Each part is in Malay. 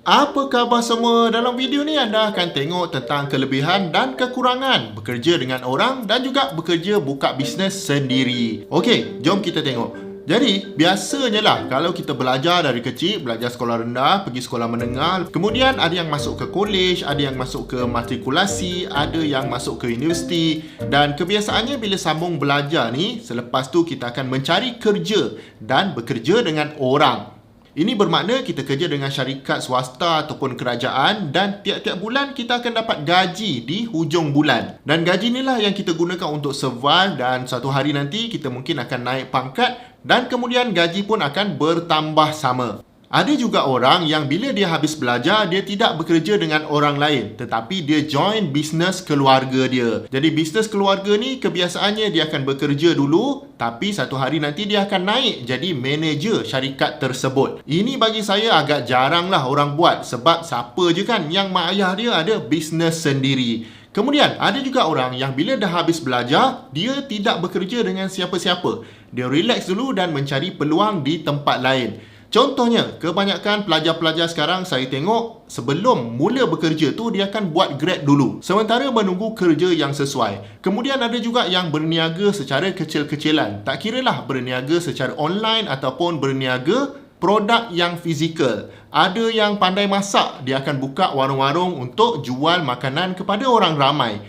Apa khabar semua? Dalam video ni anda akan tengok tentang kelebihan dan kekurangan bekerja dengan orang dan juga bekerja buka bisnes sendiri. Okey, jom kita tengok. Jadi, biasanya lah kalau kita belajar dari kecil, belajar sekolah rendah, pergi sekolah menengah, kemudian ada yang masuk ke college, ada yang masuk ke matrikulasi, ada yang masuk ke universiti, dan kebiasaannya bila sambung belajar ni, selepas tu kita akan mencari kerja dan bekerja dengan orang. Ini bermakna kita kerja dengan syarikat swasta ataupun kerajaan dan tiap-tiap bulan kita akan dapat gaji di hujung bulan. Dan gaji inilah yang kita gunakan untuk survive dan satu hari nanti kita mungkin akan naik pangkat dan kemudian gaji pun akan bertambah sama. Ada juga orang yang bila dia habis belajar, dia tidak bekerja dengan orang lain tetapi dia join bisnes keluarga dia. Jadi bisnes keluarga ni kebiasaannya dia akan bekerja dulu tapi satu hari nanti dia akan naik jadi manager syarikat tersebut. Ini bagi saya agak jarang lah orang buat sebab siapa je kan yang mak ayah dia ada bisnes sendiri. Kemudian ada juga orang yang bila dah habis belajar, dia tidak bekerja dengan siapa-siapa. Dia relax dulu dan mencari peluang di tempat lain. Contohnya, kebanyakan pelajar-pelajar sekarang saya tengok sebelum mula bekerja tu dia akan buat grad dulu sementara menunggu kerja yang sesuai. Kemudian ada juga yang berniaga secara kecil-kecilan. Tak kiralah berniaga secara online ataupun berniaga produk yang fizikal. Ada yang pandai masak, dia akan buka warung-warung untuk jual makanan kepada orang ramai.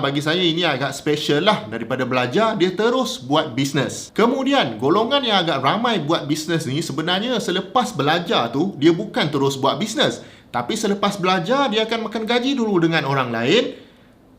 Bagi saya ini agak special lah. Daripada belajar, dia terus buat bisnes. Kemudian, golongan yang agak ramai buat bisnes ni sebenarnya selepas belajar tu, dia bukan terus buat bisnes. Tapi selepas belajar, dia akan makan gaji dulu dengan orang lain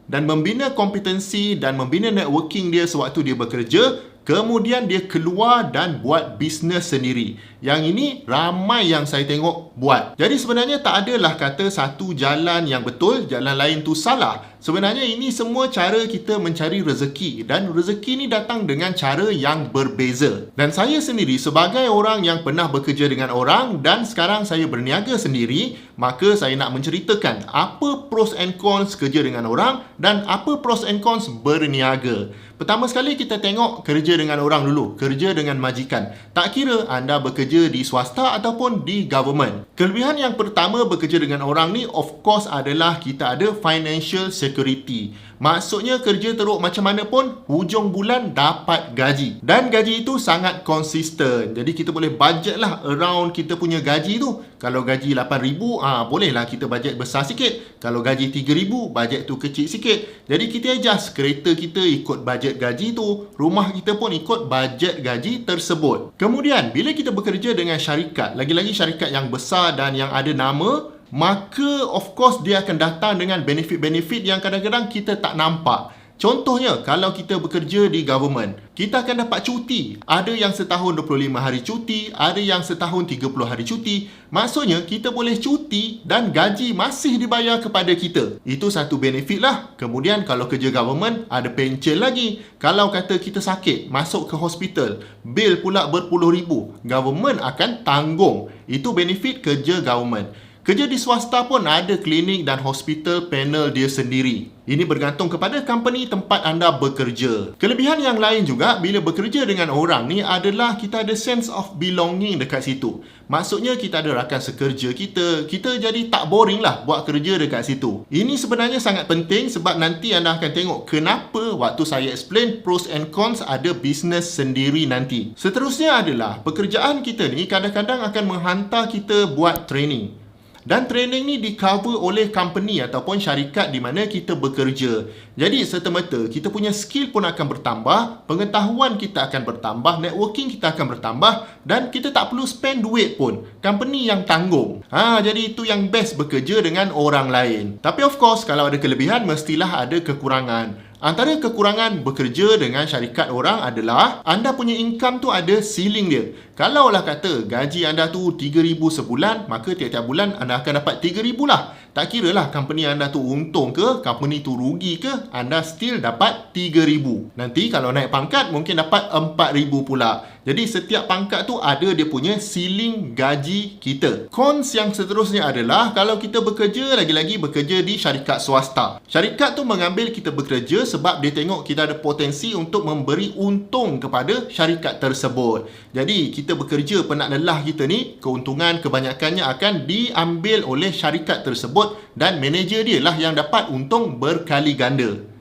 dan membina kompetensi dan membina networking dia sewaktu dia bekerja. Kemudian dia keluar dan buat bisnes sendiri. Yang ini ramai yang saya tengok buat. Jadi sebenarnya tak adalah kata satu jalan yang betul, jalan lain tu salah. Sebenarnya ini semua cara kita mencari rezeki dan rezeki ni datang dengan cara yang berbeza. Dan saya sendiri sebagai orang yang pernah bekerja dengan orang dan sekarang saya berniaga sendiri, maka saya nak menceritakan apa pros and cons kerja dengan orang dan apa pros and cons berniaga. Pertama sekali kita tengok kerja dengan orang dulu, kerja dengan majikan. Tak kira anda bekerja di swasta ataupun di government. Kelebihan yang pertama bekerja dengan orang ni of course adalah kita ada financial security. Maksudnya kerja teruk macam mana pun hujung bulan dapat gaji. Dan gaji itu sangat konsisten. Jadi kita boleh budget lah around kita punya gaji tu. Kalau gaji 8,000, bolehlah kita budget besar sikit. Kalau gaji 3,000, budget tu kecil sikit. Jadi kita adjust kereta kita ikut budget gaji tu. Rumah kita pun ikut budget gaji tersebut. Kemudian bila kita bekerja dengan syarikat, lagi-lagi syarikat yang besar dan yang ada nama, maka of course dia akan datang dengan benefit-benefit yang kadang-kadang kita tak nampak. Contohnya, kalau kita bekerja di government, kita akan dapat cuti. Ada yang setahun 25 hari cuti, ada yang setahun 30 hari cuti. Maksudnya, kita boleh cuti dan gaji masih dibayar kepada kita. Itu satu benefit lah. Kemudian, kalau kerja government, ada pencen lagi. Kalau kata kita sakit, masuk ke hospital, bil pula berpuluh ribu, government akan tanggung. Itu benefit kerja government. Kerja di swasta pun ada klinik dan hospital panel dia sendiri. Ini bergantung kepada company tempat anda bekerja. Kelebihan yang lain juga bila bekerja dengan orang ni adalah kita ada sense of belonging dekat situ. Maksudnya kita ada rakan sekerja kita jadi tak boring lah buat kerja dekat situ. Ini sebenarnya sangat penting sebab nanti anda akan tengok kenapa waktu saya explain pros and cons ada bisnes sendiri nanti. Seterusnya adalah pekerjaan kita ni kadang-kadang akan menghantar kita buat training. Dan training ni di-cover oleh company ataupun syarikat di mana kita bekerja. Jadi serta-merta kita punya skill pun akan bertambah, pengetahuan kita akan bertambah, networking kita akan bertambah dan kita tak perlu spend duit pun. Company yang tanggung. Jadi itu yang best bekerja dengan orang lain. Tapi of course kalau ada kelebihan mestilah ada kekurangan. Antara kekurangan bekerja dengan syarikat orang adalah anda punya income tu ada ceiling dia. Kalaulah kata gaji anda tu 3,000 sebulan, maka tiap-tiap bulan anda akan dapat 3,000 lah. Tak kira lah company anda tu untung ke, company tu rugi ke, anda still dapat 3,000. Nanti kalau naik pangkat mungkin dapat 4,000 pula. Jadi setiap pangkat tu ada dia punya ceiling gaji kita. Cons yang seterusnya adalah kalau kita bekerja, lagi-lagi bekerja di syarikat swasta. Syarikat tu mengambil kita bekerja sebab dia tengok kita ada potensi untuk memberi untung kepada syarikat tersebut. Jadi kita bekerja penat lelah kita ni, keuntungan kebanyakannya akan diambil oleh syarikat tersebut dan manager dia lah yang dapat untung berkali ganda.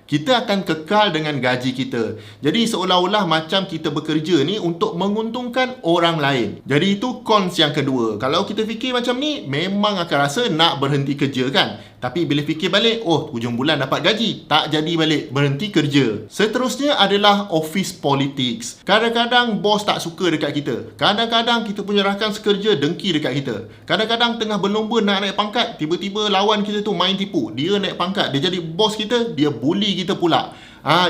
Kita akan kekal dengan gaji kita. Jadi seolah-olah macam kita bekerja ni untuk menguntungkan orang lain. Jadi itu cons yang kedua. Kalau kita fikir macam ni, memang akan rasa nak berhenti kerja kan? Tapi bila fikir balik, hujung bulan dapat gaji, tak jadi balik, berhenti kerja. Seterusnya adalah office politics. Kadang-kadang bos tak suka dekat kita. Kadang-kadang kita punya rakan sekerja dengki dekat kita. Kadang-kadang tengah berlomba nak naik pangkat, tiba-tiba lawan kita tu main tipu. Dia naik pangkat, dia jadi bos kita, dia bully kita pula.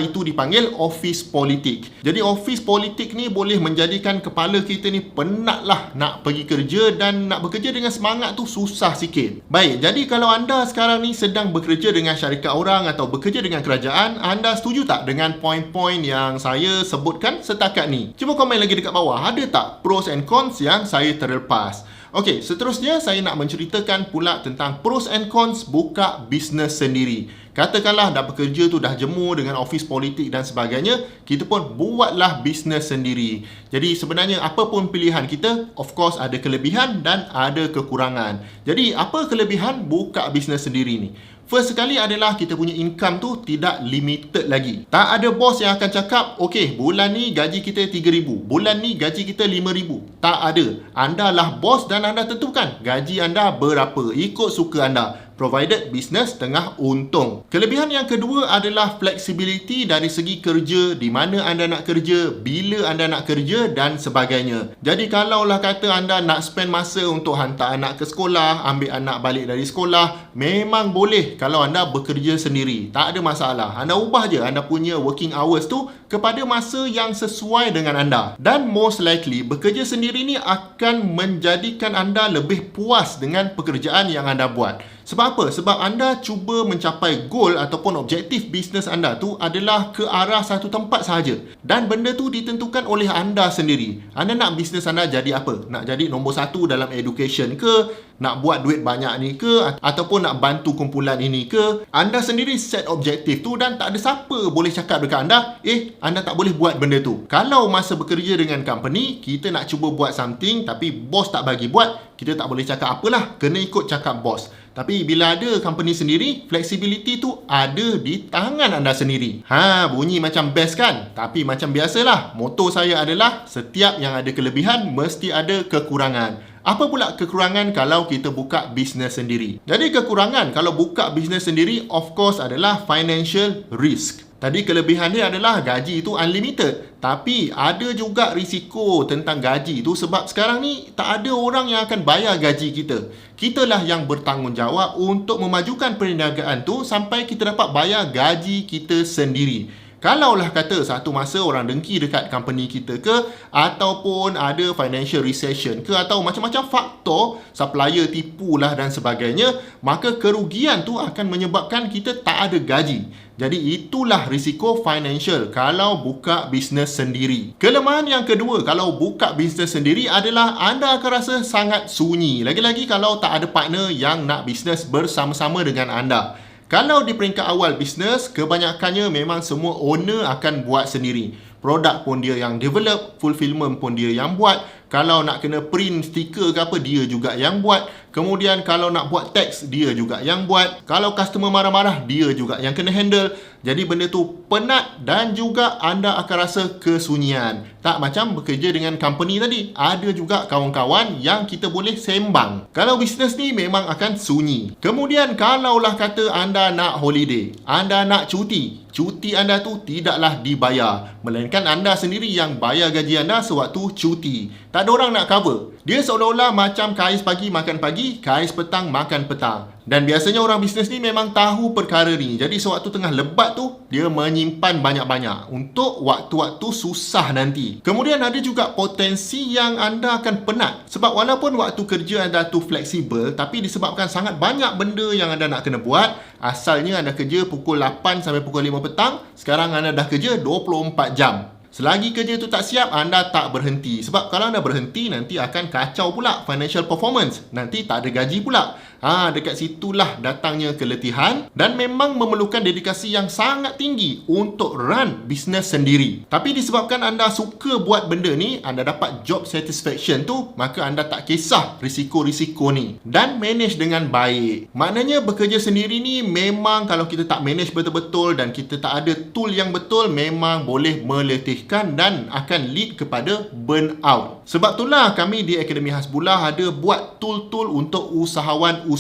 Itu dipanggil office politik. Jadi office politik ni boleh menjadikan kepala kita ni penat lah nak pergi kerja dan nak bekerja dengan semangat tu susah sikit. Baik, jadi kalau anda sekarang ni sedang bekerja dengan syarikat orang atau bekerja dengan kerajaan, anda setuju tak dengan poin-poin yang saya sebutkan setakat ni? Cuba komen lagi dekat bawah, ada tak pros and cons yang saya terlepas? Okey, seterusnya saya nak menceritakan pula tentang pros and cons buka bisnes sendiri. Katakanlah dah bekerja tu dah jemur dengan office politik dan sebagainya, kita pun buatlah bisnes sendiri. Jadi sebenarnya apa pun pilihan kita, of course ada kelebihan dan ada kekurangan. Jadi apa kelebihan buka bisnes sendiri ni? First sekali adalah kita punya income tu tidak limited lagi. Tak ada bos yang akan cakap, okey, bulan ni gaji kita 3,000, bulan ni gaji kita 5,000. Tak ada. Anda lah bos dan anda tentukan gaji anda berapa, ikut suka anda. Provided bisnes tengah untung. Kelebihan yang kedua adalah flexibility dari segi kerja, di mana anda nak kerja, bila anda nak kerja dan sebagainya. Jadi kalaulah kata anda nak spend masa untuk hantar anak ke sekolah, ambil anak balik dari sekolah, memang boleh kalau anda bekerja sendiri. Tak ada masalah. Anda ubah je anda punya working hours tu kepada masa yang sesuai dengan anda. Dan most likely, bekerja sendiri ni akan menjadikan anda lebih puas dengan pekerjaan yang anda buat. Sebab apa? Sebab anda cuba mencapai goal ataupun objektif bisnes anda tu adalah ke arah satu tempat sahaja. Dan benda tu ditentukan oleh anda sendiri. Anda nak bisnes anda jadi apa? Nak jadi nombor 1 dalam education ke? Nak buat duit banyak ni ke? Ataupun nak bantu kumpulan ini ke? Anda sendiri set objektif tu dan tak ada siapa boleh cakap dekat anda, anda tak boleh buat benda tu. Kalau masa bekerja dengan company, kita nak cuba buat something tapi bos tak bagi buat, kita tak boleh cakap apalah, kena ikut cakap bos. Tapi bila ada company sendiri, flexibility tu ada di tangan anda sendiri. Bunyi macam best kan? Tapi macam biasalah, motto saya adalah setiap yang ada kelebihan mesti ada kekurangan. Apa pula kekurangan kalau kita buka bisnes sendiri? Jadi kekurangan kalau buka bisnes sendiri of course adalah financial risk. Tadi kelebihan dia adalah gaji itu unlimited. Tapi ada juga risiko tentang gaji itu sebab sekarang ni tak ada orang yang akan bayar gaji kita. Kitalah yang bertanggungjawab untuk memajukan perniagaan tu sampai kita dapat bayar gaji kita sendiri. Kalaulah kata satu masa orang dengki dekat company kita ke, ataupun ada financial recession ke, atau macam-macam faktor, supplier tipulah dan sebagainya, maka kerugian tu akan menyebabkan kita tak ada gaji. Jadi itulah risiko financial kalau buka bisnes sendiri. Kelemahan yang kedua kalau buka bisnes sendiri adalah anda akan rasa sangat sunyi. Lagi-lagi kalau tak ada partner yang nak bisnes bersama-sama dengan anda. Kalau di peringkat awal bisnes, kebanyakannya memang semua owner akan buat sendiri. Produk pun dia yang develop, fulfillment pun dia yang buat. Kalau nak kena print stiker ke apa, dia juga yang buat. Kemudian kalau nak buat teks, dia juga yang buat. Kalau customer marah-marah, dia juga yang kena handle. Jadi benda tu penat dan juga anda akan rasa kesunyian. Tak macam bekerja dengan company tadi. Ada juga kawan-kawan yang kita boleh sembang. Kalau bisnes ni memang akan sunyi. Kemudian kalaulah kata anda nak holiday, anda nak cuti, cuti anda tu tidaklah dibayar, melainkan anda sendiri yang bayar gaji anda sewaktu cuti. Tak ada orang nak cover. Dia seolah-olah macam kais pagi makan pagi, kais petang makan petang. Dan biasanya orang bisnes ni memang tahu perkara ni. Jadi sewaktu tengah lebat tu, dia menyimpan banyak-banyak untuk waktu-waktu susah nanti. Kemudian ada juga potensi yang anda akan penat. Sebab walaupun waktu kerja anda tu fleksibel, tapi disebabkan sangat banyak benda yang anda nak kena buat. Asalnya anda kerja pukul 8 sampai pukul 5 petang, sekarang anda dah kerja 24 jam. Selagi kerja tu tak siap, anda tak berhenti. Sebab kalau anda berhenti, nanti akan kacau pula financial performance. Nanti tak ada gaji pula. Dekat situlah datangnya keletihan dan memang memerlukan dedikasi yang sangat tinggi untuk run bisnes sendiri. Tapi disebabkan anda suka buat benda ni, anda dapat job satisfaction tu, maka anda tak kisah risiko-risiko ni dan manage dengan baik. Maknanya bekerja sendiri ni memang kalau kita tak manage betul-betul dan kita tak ada tool yang betul, memang boleh meletihkan dan akan lead kepada burnout. Sebab itulah kami di Akademi Hasbullah ada buat tool-tool untuk usahawan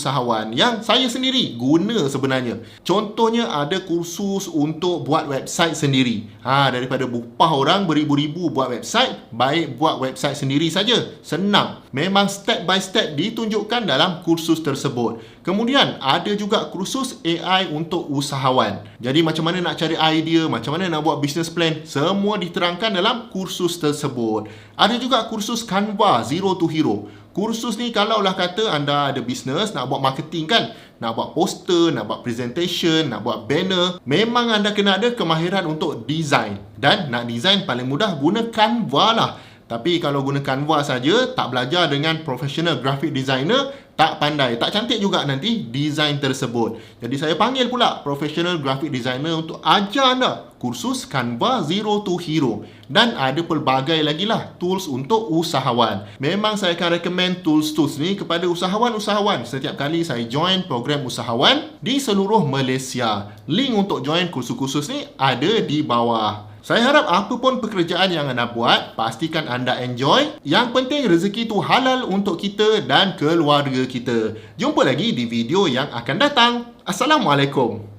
yang saya sendiri guna sebenarnya. Contohnya ada kursus untuk buat website sendiri. Daripada upah orang beribu-ribu buat website, baik buat website sendiri saja. Senang. Memang step by step ditunjukkan dalam kursus tersebut. Kemudian ada juga kursus AI untuk usahawan. Jadi macam mana nak cari idea, macam mana nak buat business plan, semua diterangkan dalam kursus tersebut. Ada juga kursus Canva Zero to Hero. Kursus ni kalaulah kata anda ada bisnes, nak buat marketing kan, nak buat poster, nak buat presentation, nak buat banner, memang anda kena ada kemahiran untuk design. Dan nak design paling mudah guna Canva lah. Tapi kalau guna Canva saja, tak belajar dengan professional graphic designer, tak pandai, tak cantik juga nanti design tersebut. Jadi saya panggil pula professional graphic designer untuk ajar anda kursus Canva Zero to Hero. Dan ada pelbagai lagi lah tools untuk usahawan. Memang saya akan recommend tools-tools ni kepada usahawan-usahawan setiap kali saya join program usahawan di seluruh Malaysia. Link untuk join kursus-kursus ni ada di bawah. Saya harap apapun pekerjaan yang anda buat, pastikan anda enjoy. Yang penting rezeki tu halal untuk kita dan keluarga kita. Jumpa lagi di video yang akan datang. Assalamualaikum.